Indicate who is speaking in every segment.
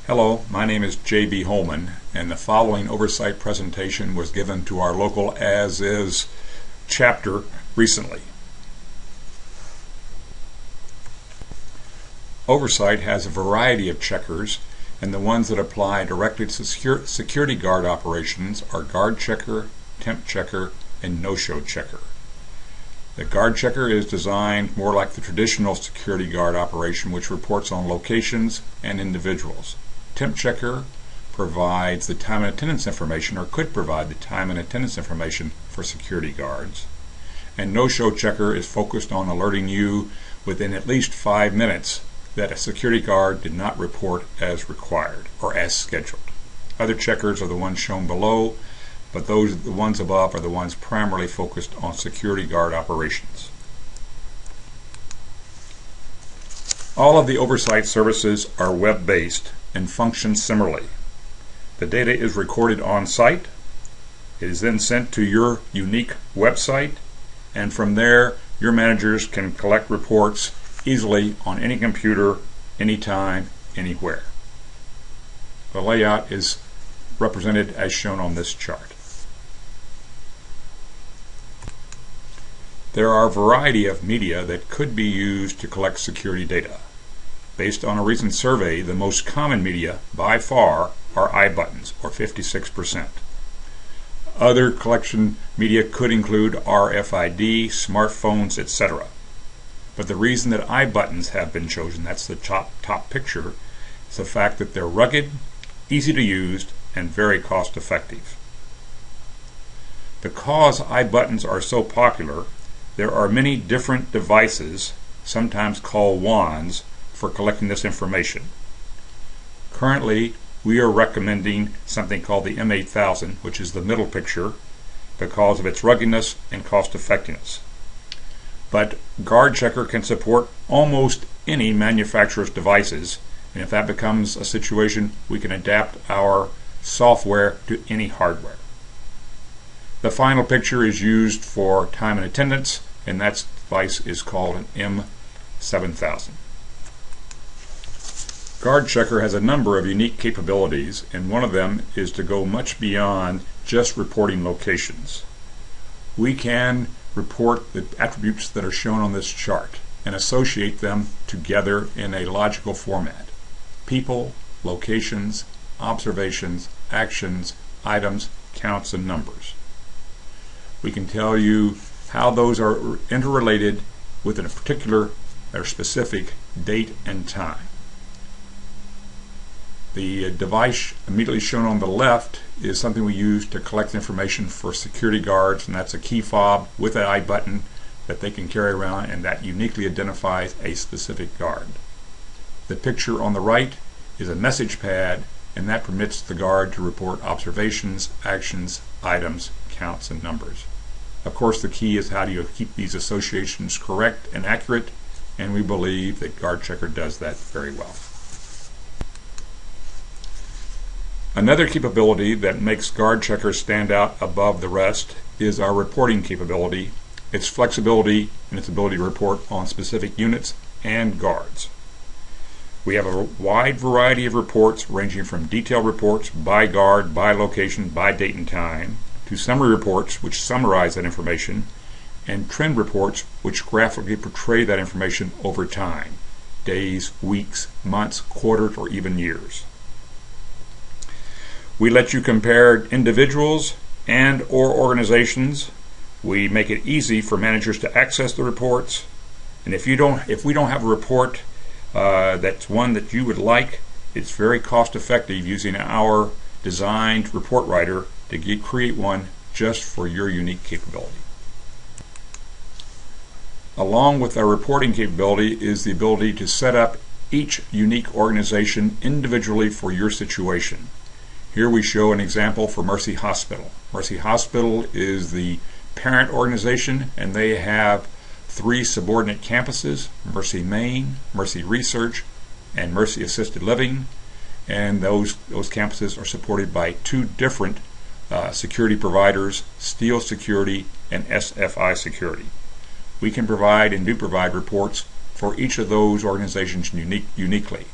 Speaker 1: Hello, my name is J.B. Holman, and the following oversight presentation was given to our local as-is chapter recently. Oversight has a variety of checkers, and the ones that apply directly to security guard operations are GuardChecker, TempChecker, and NoShow Checker. The GuardChecker is designed more like the traditional security guard operation, which reports on locations and individuals. TempChecker provides the time and attendance information, or could provide the time and attendance information for security guards. And NoShow Checker is focused on alerting you within at least 5 minutes that a security guard did not report as required or as scheduled. Other checkers are the ones shown below, but the ones above are the ones primarily focused on security guard operations. All of the oversight services are web-based and function similarly. The data is recorded on site. It is then sent to your unique website, and from there your managers can collect reports easily on any computer, anytime, anywhere. The layout is represented as shown on this chart. There are a variety of media that could be used to collect security data. Based on a recent survey, the most common media by far are iButtons, or 56%. Other collection media could include RFID, smartphones, etc. But the reason that iButtons have been chosen, that's the top picture, is the fact that they're rugged, easy to use, and very cost effective. Because iButtons are so popular, there are many different devices, sometimes called wands, for collecting this information. Currently, we are recommending something called the M8000, which is the middle picture, because of its ruggedness and cost effectiveness. But GuardChecker can support almost any manufacturer's devices, and if that becomes a situation, we can adapt our software to any hardware. The final picture is used for time and attendance, and that device is called an M7000. GuardChecker has a number of unique capabilities, and one of them is to go much beyond just reporting locations. We can report the attributes that are shown on this chart and associate them together in a logical format: people, locations, observations, actions, items, counts, and numbers. We can tell you how those are interrelated with a particular or specific date and time. The device immediately shown on the left is something we use to collect information for security guards, and that's a key fob with an iButton that they can carry around, and that uniquely identifies a specific guard. The picture on the right is a message pad, and that permits the guard to report observations, actions, items, counts, and numbers. Of course, the key is how do you keep these associations correct and accurate, and we believe that GuardChecker does that very well. Another capability that makes GuardChecker stand out above the rest is our reporting capability, its flexibility, and its ability to report on specific units and guards. We have a wide variety of reports ranging from detailed reports by guard, by location, by date and time, to summary reports which summarize that information, and trend reports which graphically portray that information over time: days, weeks, months, quarters, or even years. We let you compare individuals and or organizations. We make it easy for managers to access the reports, and if we don't have a report that's one that you would like, it's very cost effective using our designed report writer to create one just for your unique capability. Along with our reporting capability is the ability to set up each unique organization individually for your situation. Here we show an example for Mercy Hospital. Mercy Hospital is the parent organization, and they have 3 subordinate campuses: Mercy Main, Mercy Research, and Mercy Assisted Living. And those campuses are supported by 2 different security providers: Steel Security and SFI Security. We can provide and do provide reports for each of those organizations uniquely.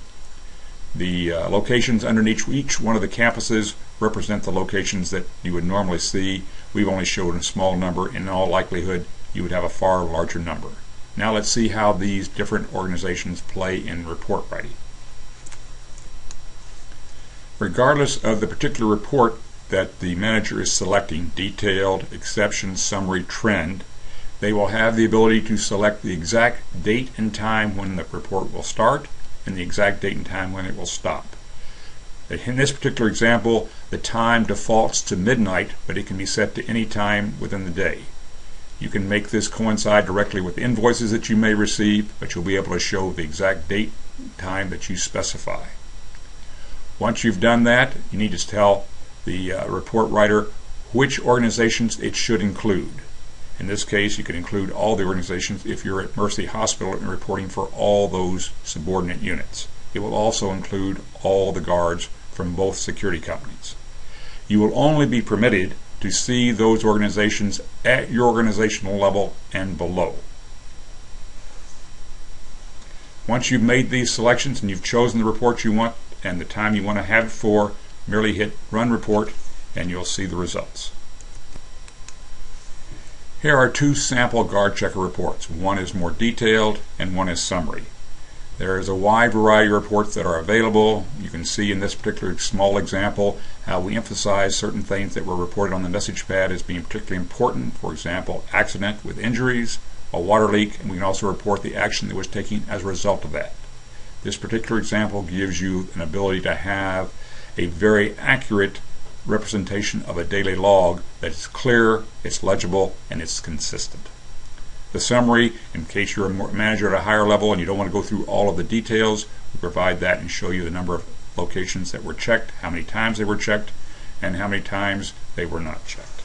Speaker 1: The locations underneath each one of the campuses represent the locations that you would normally see. We've only showed a small number. In all likelihood, you would have a far larger number. Now let's see how these different organizations play in report writing. Regardless of the particular report that the manager is selecting, detailed, exception, summary, trend, they will have the ability to select the exact date and time when the report will start and the exact date and time when it will stop. In this particular example, the time defaults to midnight, but it can be set to any time within the day. You can make this coincide directly with invoices that you may receive, but you'll be able to show the exact date and time that you specify. Once you've done that, you need to tell the report writer which organizations it should include. In this case, you can include all the organizations if you're at Mercy Hospital and reporting for all those subordinate units. It will also include all the guards from both security companies. You will only be permitted to see those organizations at your organizational level and below. Once you've made these selections and you've chosen the report you want and the time you want to have it for, merely hit Run Report and you'll see the results. Here are two sample GuardChecker reports. One is more detailed and one is summary. There is a wide variety of reports that are available. You can see in this particular small example how we emphasize certain things that were reported on the message pad as being particularly important. For example, accident with injuries, a water leak, and we can also report the action that was taken as a result of that. This particular example gives you an ability to have a very accurate representation of a daily log that is clear, it's legible, and it's consistent. The summary, in case you're a manager at a higher level and you don't want to go through all of the details, we provide that and show you the number of locations that were checked, how many times they were checked, and how many times they were not checked.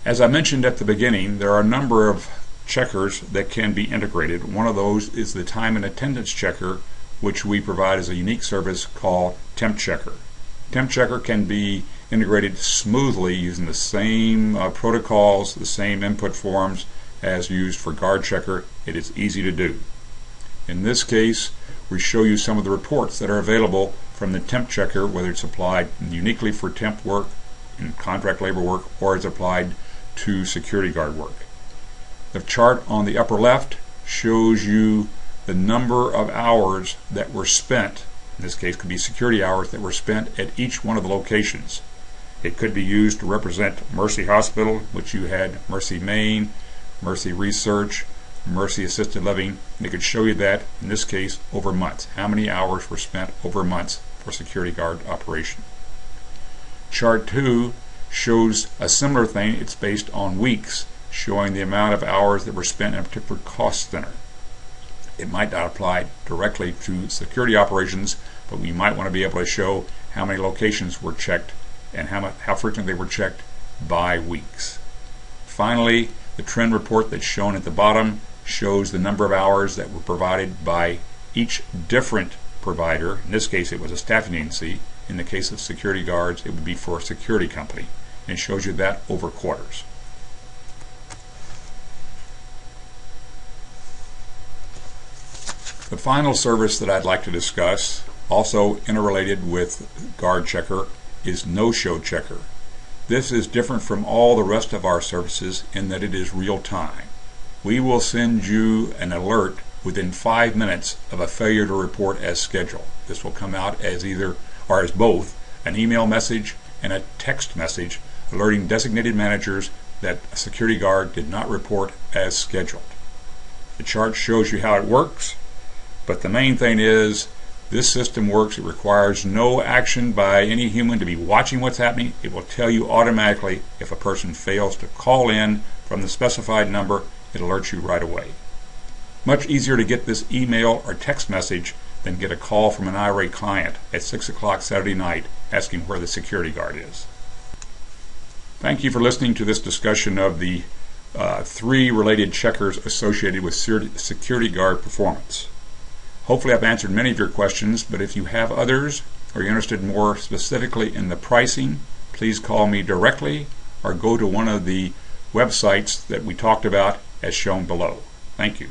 Speaker 1: As I mentioned at the beginning, there are a number of checkers that can be integrated. One of those is the time and attendance checker, which we provide as a unique service called TempChecker. TempChecker can be integrated smoothly using the same protocols, the same input forms as used for GuardChecker. It is easy to do. In this case, we show you some of the reports that are available from the TempChecker, whether it's applied uniquely for temp work, in contract labor work, or is applied to security guard work. The chart on the upper left shows you the number of hours that were spent. In this case, could be security hours that were spent at each one of the locations. It could be used to represent Mercy Hospital, which you had Mercy Maine, Mercy Research, Mercy Assisted Living, and it could show you that, in this case, over months. How many hours were spent over months for security guard operation. Chart 2 shows a similar thing. It's based on weeks, showing the amount of hours that were spent in a particular cost center. It might not apply directly to security operations, but we might want to be able to show how many locations were checked and how frequently they were checked by weeks. Finally, the trend report that's shown at the bottom shows the number of hours that were provided by each different provider. In this case, it was a staffing agency. In the case of security guards, it would be for a security company. And it shows you that over quarters. The final service that I'd like to discuss, also interrelated with GuardChecker, is NoShow Checker. This is different from all the rest of our services in that it is real time. We will send you an alert within 5 minutes of a failure to report as scheduled. This will come out as either, or as both, an email message and a text message alerting designated managers that a security guard did not report as scheduled. The chart shows you how it works, but the main thing is this system works. It requires no action by any human to be watching what's happening. It will tell you automatically if a person fails to call in from the specified number. It alerts you right away. Much easier to get this email or text message than get a call from an irate client at 6 o'clock Saturday night asking where the security guard is. Thank you for listening to this discussion of the 3 related checkers associated with security guard performance. Hopefully I've answered many of your questions, but if you have others or you're interested more specifically in the pricing, please call me directly or go to one of the websites that we talked about as shown below. Thank you.